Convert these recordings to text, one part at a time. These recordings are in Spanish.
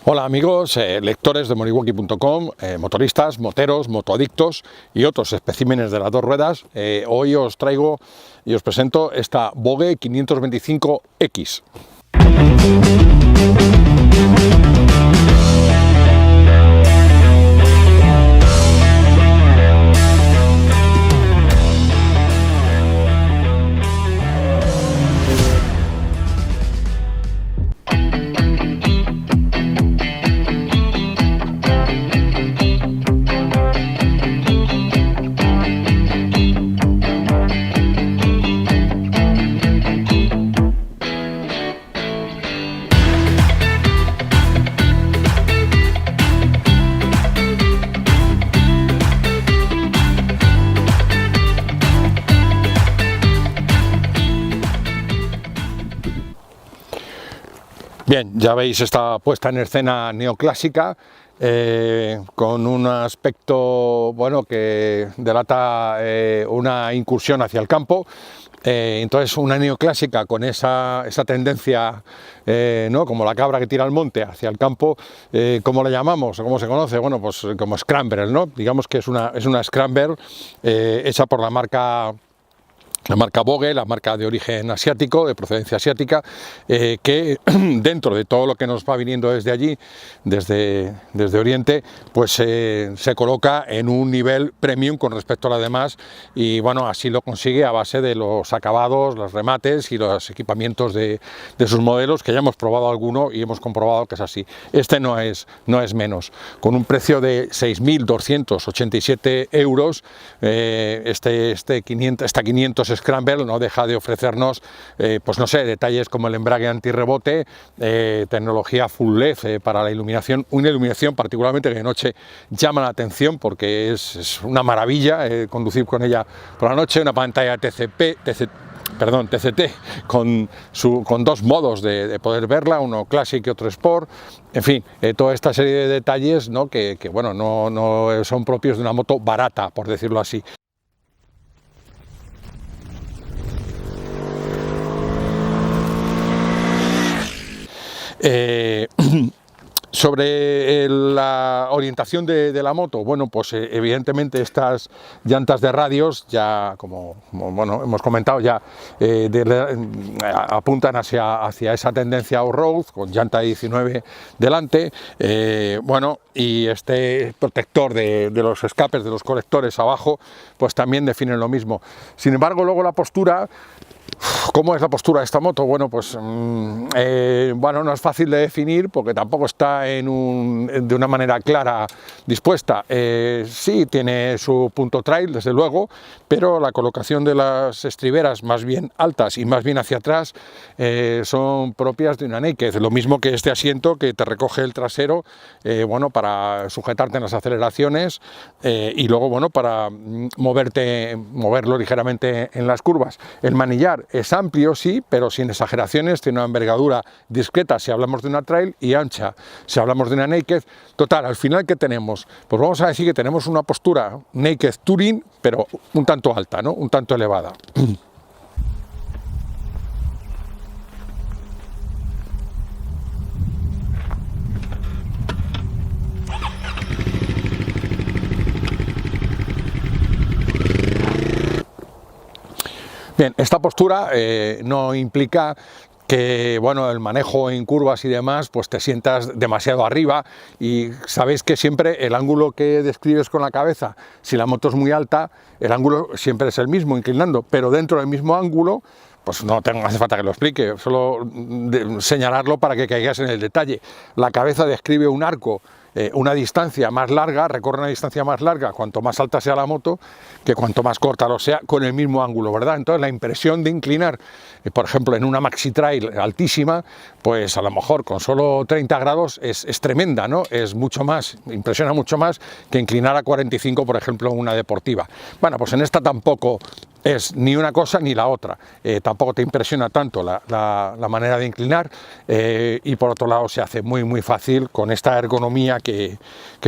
Hola amigos, lectores de moriwaki.com, motoristas, moteros, motoadictos y otros especímenes de las dos ruedas. Hoy os traigo y os presento esta Vogue 525X. Bien, ya veis esta puesta en escena neoclásica con un aspecto bueno que delata una incursión hacia el campo. Entonces una neoclásica con esa tendencia, ¿no? Como la cabra que tira al monte hacia el campo, ¿cómo le llamamos? ¿Cómo se conoce? Bueno, pues como Scrambler, ¿no? Digamos que es una Scrambler hecha por la marca Vogue, la marca de origen asiático, de procedencia asiática, que dentro de todo lo que nos va viniendo desde allí, desde Oriente, pues se coloca en un nivel premium con respecto a las demás y bueno, así lo consigue a base de los acabados, los remates y los equipamientos de sus modelos, que ya hemos probado alguno y hemos comprobado que es así. Este no es menos, con un precio de 6.287 euros, esta 500 Scrambler no deja de ofrecernos, pues no sé, detalles como el embrague antirrebote, tecnología full LED para la iluminación, una iluminación particularmente que de noche llama la atención porque es una maravilla conducir con ella por la noche, una pantalla TCT con dos modos de poder verla, uno Classic y otro Sport, en fin, toda esta serie de detalles, ¿no? que bueno, no son propios de una moto barata, por decirlo así. Sobre la orientación de la moto, bueno, pues evidentemente estas llantas de radios, ya como bueno, hemos comentado, ya apuntan hacia esa tendencia off-road, con llanta 19 delante, bueno, y este protector de los escapes, de los colectores abajo, pues también definen lo mismo. Sin embargo, luego la postura. ¿Cómo es la postura de esta moto? Bueno, pues bueno, no es fácil de definir porque tampoco está de una manera clara dispuesta. Sí, tiene su punto trail, desde luego, pero la colocación de las estriberas más bien altas y más bien hacia atrás son propias de una naked. Lo mismo que este asiento que te recoge el trasero, bueno, para sujetarte en las aceleraciones y luego, bueno, para moverlo ligeramente en las curvas. El manillar es amplio, sí, pero sin exageraciones, tiene una envergadura discreta si hablamos de una trail y ancha si hablamos de una naked. Total, al final, ¿qué tenemos? Pues vamos a decir que tenemos una postura naked touring, pero un tanto alta, ¿no? Un tanto elevada. Bien, esta postura no implica que bueno, el manejo en curvas y demás, pues te sientas demasiado arriba y sabéis que siempre el ángulo que describes con la cabeza, si la moto es muy alta, el ángulo siempre es el mismo, inclinando, pero dentro del mismo ángulo, pues no hace falta que lo explique, solo señalarlo para que caigas en el detalle. La cabeza describe un arco, una distancia más larga, recorre una distancia más larga cuanto más alta sea la moto que cuanto más corta lo sea con el mismo ángulo, ¿verdad? Entonces la impresión de inclinar, por ejemplo en una maxi trail altísima, pues a lo mejor con solo 30 grados es tremenda, ¿no? Es mucho más, impresiona mucho más que inclinar a 45, por ejemplo, en una deportiva. Bueno, pues en esta tampoco es ni una cosa ni la otra. Tampoco te impresiona tanto la manera de inclinar, y por otro lado se hace muy fácil con esta ergonomía que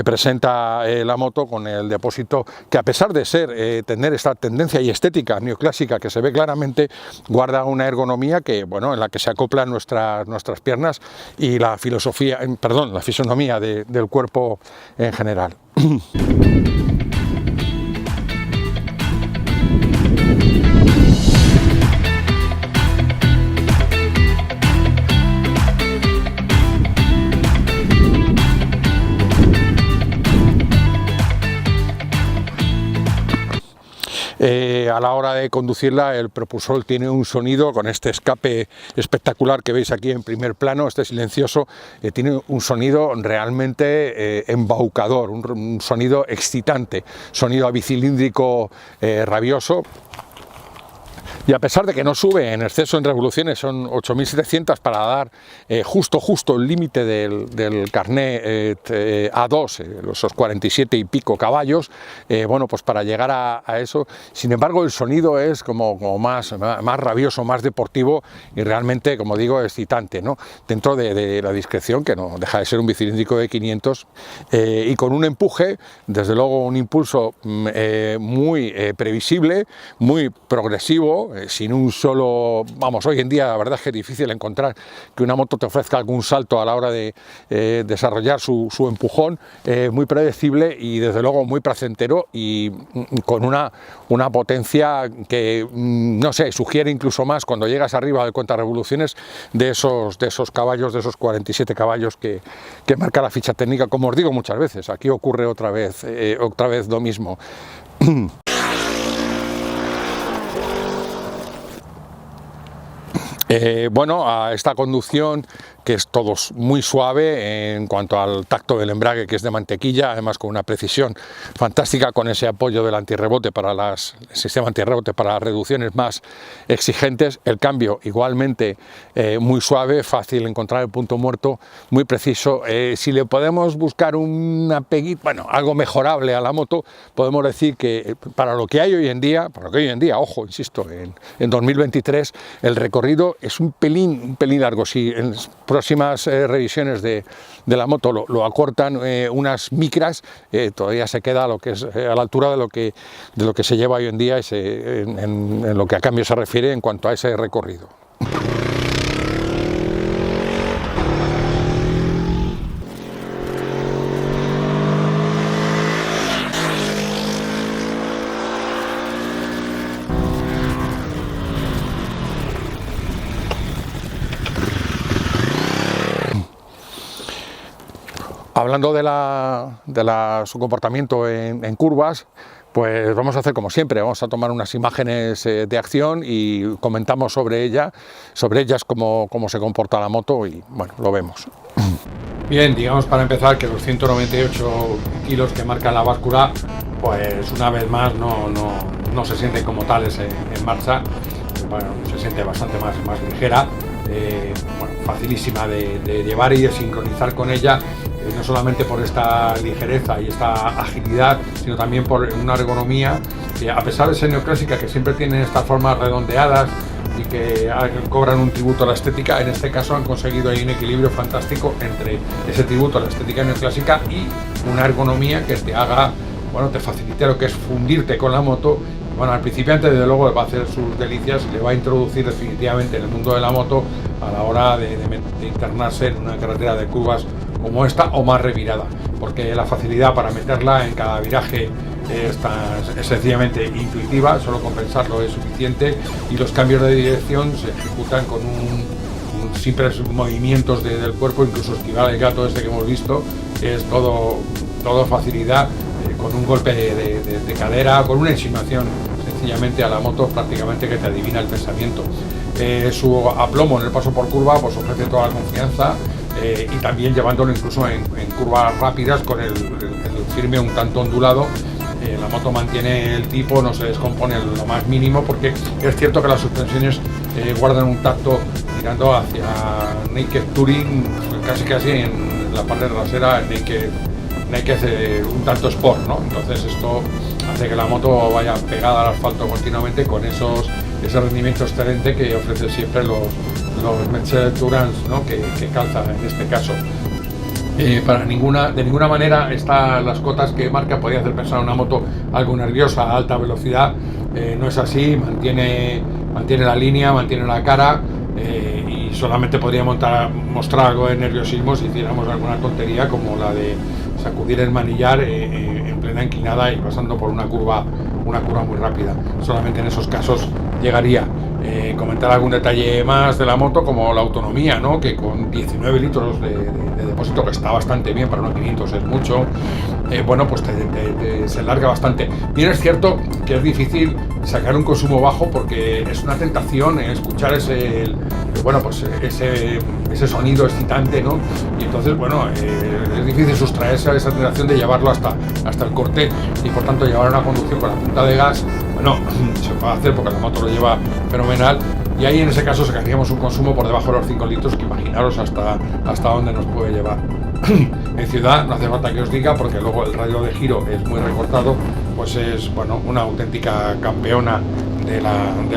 presenta la moto, con el depósito que, a pesar de tener esta tendencia y estética neoclásica que se ve claramente, guarda una ergonomía que, bueno, en la que se acoplan nuestras piernas y la fisonomía del cuerpo en general. A la hora de conducirla, el propulsor tiene un sonido con este escape espectacular que veis aquí en primer plano, este silencioso, tiene un sonido realmente embaucador, un sonido excitante, sonido bicilíndrico rabioso. Y a pesar de que no sube en exceso en revoluciones, son 8.700 para dar justo el límite del Carnet A2, esos 47 y pico caballos, bueno, pues para llegar a eso. Sin embargo, el sonido es como más rabioso, más deportivo y realmente, como digo, excitante, ¿no? Dentro de la discreción, que no deja de ser un bicilíndrico de 500, y con un empuje, desde luego un impulso muy previsible, muy progresivo, sin un solo, vamos, hoy en día la verdad es que es difícil encontrar que una moto te ofrezca algún salto a la hora de desarrollar su empujón, muy predecible y desde luego muy placentero, y con una potencia que, no sé, sugiere incluso más cuando llegas arriba de cuenta revoluciones de esos caballos, de esos 47 caballos que marca la ficha técnica. Como os digo muchas veces, aquí ocurre otra vez lo mismo. Bueno, a esta conducción, que es todo muy suave en cuanto al tacto del embrague, que es de mantequilla, además con una precisión fantástica, con ese apoyo del antirrebote el sistema antirrebote para las reducciones más exigentes, el cambio igualmente muy suave, fácil encontrar el punto muerto, muy preciso. Si le podemos buscar una peguita, bueno, algo mejorable a la moto, podemos decir que para lo que hay hoy en día, ojo, insisto, en 2023, el recorrido es un pelín largo. Si en las próximas revisiones de la moto lo acortan unas micras, todavía se queda a lo que es a la altura de lo que se lleva hoy en día en lo que a cambio se refiere en cuanto a ese recorrido. Hablando de su comportamiento en curvas, pues vamos a hacer como siempre, vamos a tomar unas imágenes de acción y comentamos sobre ellas cómo se comporta la moto y bueno, lo vemos. Bien, digamos para empezar que los 198 kilos que marca la báscula, pues una vez más no se sienten como tales en marcha. Bueno, se siente bastante más ligera, bueno, facilísima de llevar y de sincronizar con ella, no solamente por esta ligereza y esta agilidad, sino también por una ergonomía que, a pesar de ser neoclásica, que siempre tienen estas formas redondeadas y que cobran un tributo a la estética, en este caso han conseguido ahí un equilibrio fantástico entre ese tributo a la estética neoclásica y una ergonomía que te haga, bueno, te facilite lo que es fundirte con la moto. Bueno, al principiante desde luego va a hacer sus delicias, le va a introducir definitivamente en el mundo de la moto a la hora de internarse en una carretera de curvas como esta o más revirada, porque la facilidad para meterla en cada viraje es sencillamente intuitiva, solo con pensarlo es suficiente, y los cambios de dirección se ejecutan con simples movimientos del cuerpo, incluso esquivar el gato este que hemos visto, es todo facilidad, con un golpe de cadera, con una insinuación sencillamente a la moto prácticamente que te adivina el pensamiento. Su aplomo en el paso por curva pues ofrece toda la confianza, y también llevándolo incluso en curvas rápidas con el firme un tanto ondulado. La moto mantiene el tipo, no se descompone lo más mínimo, porque es cierto que las suspensiones guardan un tacto tirando hacia Naked Touring, casi en la parte trasera, Naked un tanto Sport, ¿no? Entonces esto hace que la moto vaya pegada al asfalto continuamente con ese rendimiento excelente que ofrece siempre los Metzeler Tourance, ¿no? que calza en este caso. De ninguna manera las cotas que marca podría hacer pensar a una moto algo nerviosa a alta velocidad. No es así, mantiene la línea, mantiene la cara, y solamente podría mostrar algo de nerviosismo si hiciéramos alguna tontería como la de sacudir el manillar en plena inclinada y pasando por una curva muy rápida. Solamente en esos casos llegaría. Comentar algún detalle más de la moto, como la autonomía, ¿no? Que con 19 litros de depósito, que está bastante bien, para unos 500 es mucho, bueno, pues se larga bastante. Bien, es cierto que es difícil sacar un consumo bajo porque es una tentación escuchar ese sonido excitante, ¿no? Y entonces, bueno, es difícil sustraerse a esa tentación de llevarlo hasta el corte, y por tanto llevar una conducción con la punta de gas, bueno, se puede hacer porque la moto lo lleva fenomenal, y ahí en ese caso sacaríamos un consumo por debajo de los 5 litros, que imaginaros hasta dónde nos puede llevar. En ciudad no hace falta que os diga, porque luego el radio de giro es muy recortado, pues es, bueno, una auténtica campeona de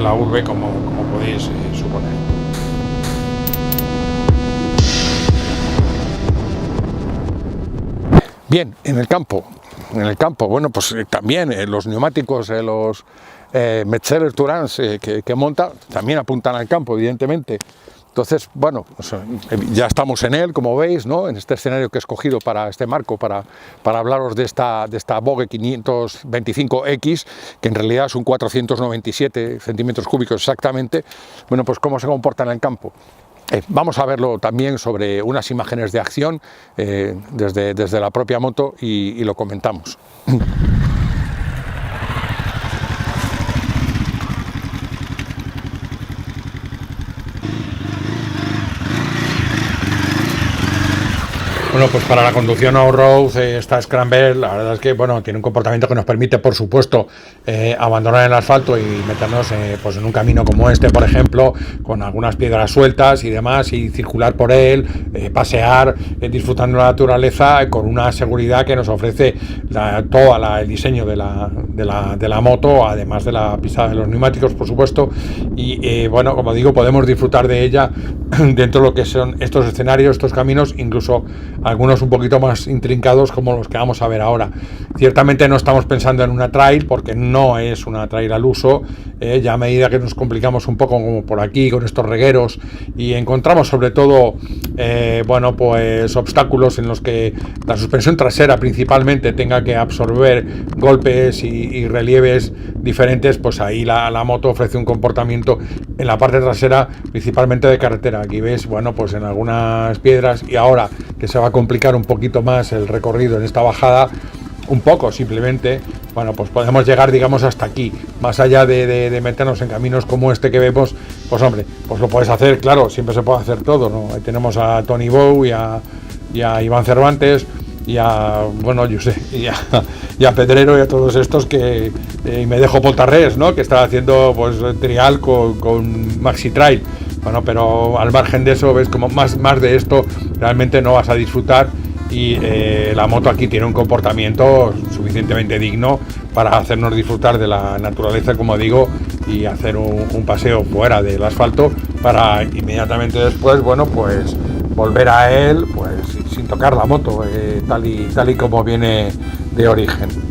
la urbe, como podéis suponer. Bien, en el campo, bueno, pues también los neumáticos, los Metzeler Tourance que monta, también apuntan al campo, evidentemente. Entonces, bueno, pues, ya estamos en él, como veis, ¿no? En este escenario que he escogido para este marco, para hablaros de esta Vogue 525X, que en realidad es un 497 centímetros cúbicos exactamente. Bueno, pues cómo se comporta en el campo. Vamos a verlo también sobre unas imágenes de acción desde la propia moto, y lo comentamos. Bueno, pues para la conducción off-road, esta Scrambler, la verdad es que, bueno, tiene un comportamiento que nos permite, por supuesto, abandonar el asfalto y meternos pues en un camino como este, por ejemplo, con algunas piedras sueltas y demás, y circular por él, pasear, disfrutando de la naturaleza, con una seguridad que nos ofrece el diseño de la moto, además de la pisada de los neumáticos, por supuesto. Y bueno, como digo, podemos disfrutar de ella dentro de lo que son estos escenarios, estos caminos, incluso algunos un poquito más intrincados como los que vamos a ver ahora. Ciertamente no estamos pensando en una trail, porque no es una trail al uso, ya a medida que nos complicamos un poco, como por aquí con estos regueros, y encontramos sobre todo bueno, pues obstáculos en los que la suspensión trasera principalmente tenga que absorber golpes y relieves diferentes, pues ahí la moto ofrece un comportamiento en la parte trasera, principalmente de carretera. Aquí ves, bueno, pues en algunas piedras, y ahora que se va a complicar un poquito más el recorrido en esta bajada, un poco simplemente, bueno, pues podemos llegar, digamos, hasta aquí. Más allá de meternos en caminos como este que vemos, pues hombre, pues lo puedes hacer, claro, siempre se puede hacer todo, ¿no? Ahí tenemos a Tony Bow y a Iván Cervantes, y a, bueno, yo sé, y a Pedrero, y a todos estos que, y me dejo Poltarrés, ¿no? Que está haciendo pues trial con Maxi Trail. Bueno, pero al margen de eso, ves como más de esto realmente no vas a disfrutar, y la moto aquí tiene un comportamiento suficientemente digno para hacernos disfrutar de la naturaleza, como digo, y hacer un paseo fuera del asfalto para inmediatamente después, bueno, pues volver a él, pues sin tocar la moto, tal y como viene de origen.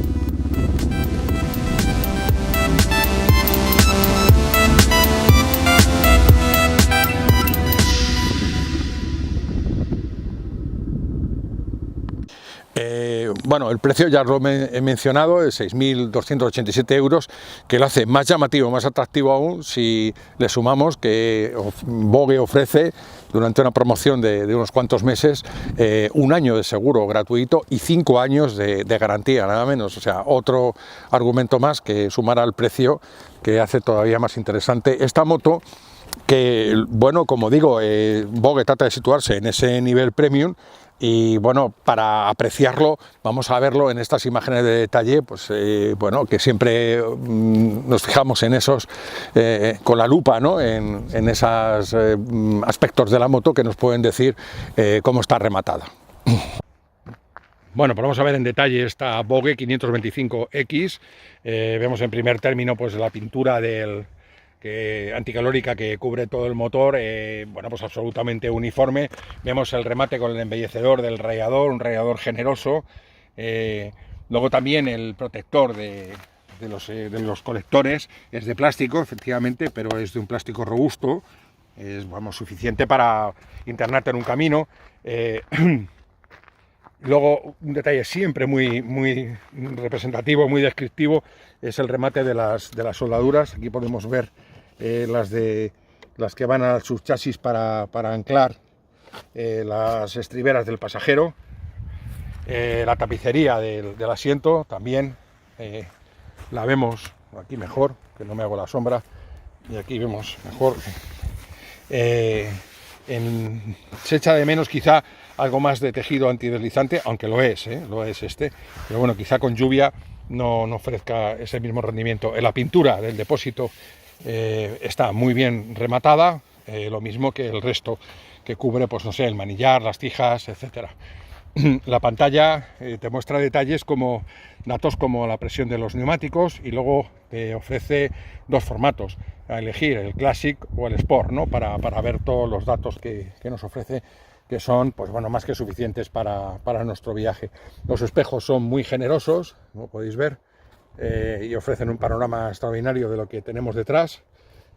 Bueno, el precio ya lo he mencionado, es 6.287 euros, que lo hace más llamativo, más atractivo aún, si le sumamos que Vogue ofrece durante una promoción de unos cuantos meses un año de seguro gratuito y 5 años de garantía, nada menos. O sea, otro argumento más que sumar al precio, que hace todavía más interesante esta moto, que, bueno, como digo, Vogue trata de situarse en ese nivel premium. Y bueno, para apreciarlo, vamos a verlo en estas imágenes de detalle, pues bueno, que siempre nos fijamos en esos, con la lupa, ¿no? En esos aspectos de la moto que nos pueden decir cómo está rematada. Bueno, pues vamos a ver en detalle esta Vogue 525X. Vemos en primer término pues la pintura anticalórica que cubre todo el motor, bueno, pues absolutamente uniforme. Vemos el remate con el embellecedor del radiador, un radiador generoso. Luego también el protector de los colectores es de plástico, efectivamente, pero es de un plástico robusto. Es, vamos, suficiente para internarte en un camino. Luego, un detalle siempre muy representativo, muy descriptivo, es el remate de las soldaduras. Aquí podemos ver las que van al subchasis para anclar las estriberas del pasajero. La tapicería del asiento también la vemos aquí mejor, que no me hago la sombra, y aquí vemos mejor. Se echa de menos quizá algo más de tejido antideslizante, aunque lo es pero bueno, quizá con lluvia no ofrezca ese mismo rendimiento. La pintura del depósito está muy bien rematada, lo mismo que el resto que cubre, pues no sé, el manillar, las tijas, etcétera. La pantalla te muestra detalles como datos como la presión de los neumáticos, y luego te ofrece dos formatos a elegir, el Classic o el Sport, ¿no? para ver todos los datos que nos ofrece, que son, pues bueno, más que suficientes para nuestro viaje. Los espejos son muy generosos, como podéis ver, y ofrecen un panorama extraordinario de lo que tenemos detrás.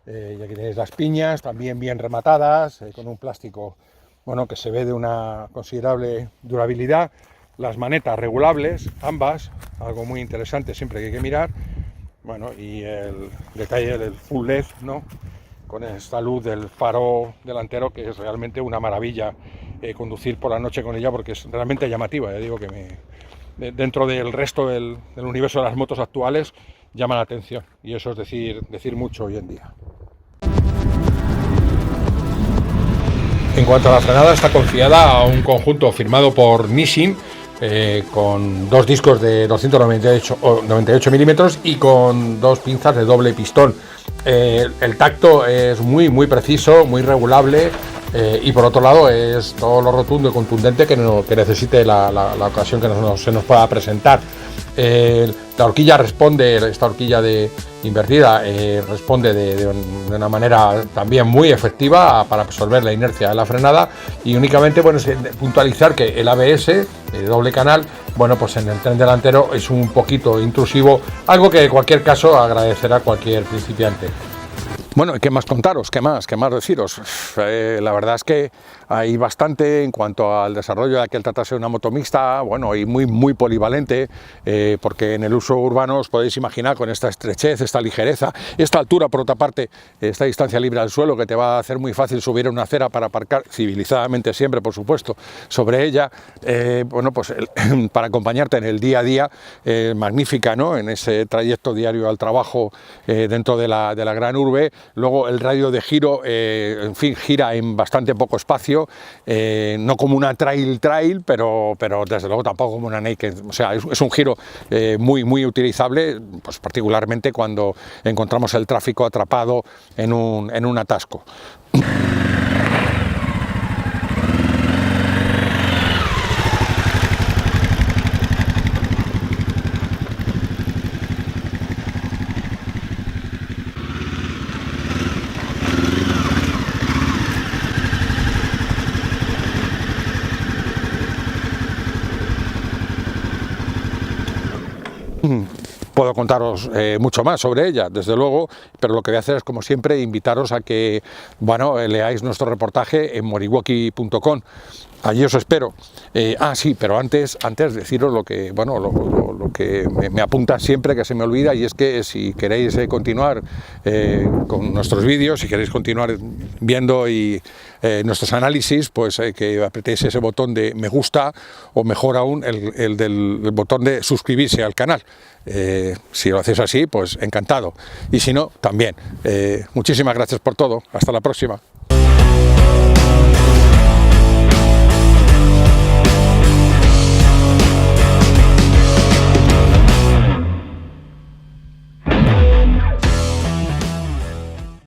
Y aquí tenéis las piñas, también bien rematadas, con un plástico, bueno, que se ve de una considerable durabilidad. Las manetas regulables, ambas, algo muy interesante siempre que hay que mirar. Bueno, y el detalle del full LED, ¿no? Con esta luz del faro delantero, que es realmente una maravilla conducir por la noche con ella, porque es realmente llamativa. Ya digo que dentro del resto del universo de las motos actuales llama la atención, y eso es decir mucho hoy en día. En cuanto a la frenada, está confiada a un conjunto firmado por Nissin, con dos discos de 298 milímetros y con dos pinzas de doble pistón. El tacto es muy preciso, muy regulable, y por otro lado es todo lo rotundo y contundente que necesite la ocasión que se nos pueda presentar. La horquilla responde, esta horquilla invertida responde de una manera también muy efectiva para absorber la inercia de la frenada, y únicamente, bueno, es puntualizar que el ABS de doble canal, bueno, pues en el tren delantero es un poquito intrusivo, algo que en cualquier caso agradecerá cualquier principiante. Bueno, ¿qué más contaros? ¿Qué más deciros? La verdad es que hay bastante en cuanto al desarrollo de que el tratase de una moto mixta, bueno, y muy polivalente, porque en el uso urbano os podéis imaginar con esta estrechez, esta ligereza, esta altura, por otra parte, esta distancia libre al suelo, que te va a hacer muy fácil subir a una acera para aparcar civilizadamente siempre, por supuesto, sobre ella. Bueno, pues para acompañarte en el día a día, magnífica, ¿no? En ese trayecto diario al trabajo dentro de la gran urbe. Luego el radio de giro, en fin, gira en bastante poco espacio, no como una trail, pero desde luego tampoco como una naked. O sea, es un giro muy utilizable, pues particularmente cuando encontramos el tráfico atrapado en un atasco. Puedo contaros mucho más sobre ella, desde luego, pero lo que voy a hacer es, como siempre, invitaros a que, bueno, leáis nuestro reportaje en moriwaki.com. Allí os espero. Sí, pero antes deciros lo que, bueno, lo que me apunta siempre, que se me olvida, y es que si queréis continuar con nuestros vídeos, si queréis continuar viendo nuestros análisis, pues que apretéis ese botón de me gusta, o mejor aún, el del botón de suscribirse al canal. Si lo hacéis así, pues encantado. Y si no, también. Muchísimas gracias por todo. Hasta la próxima.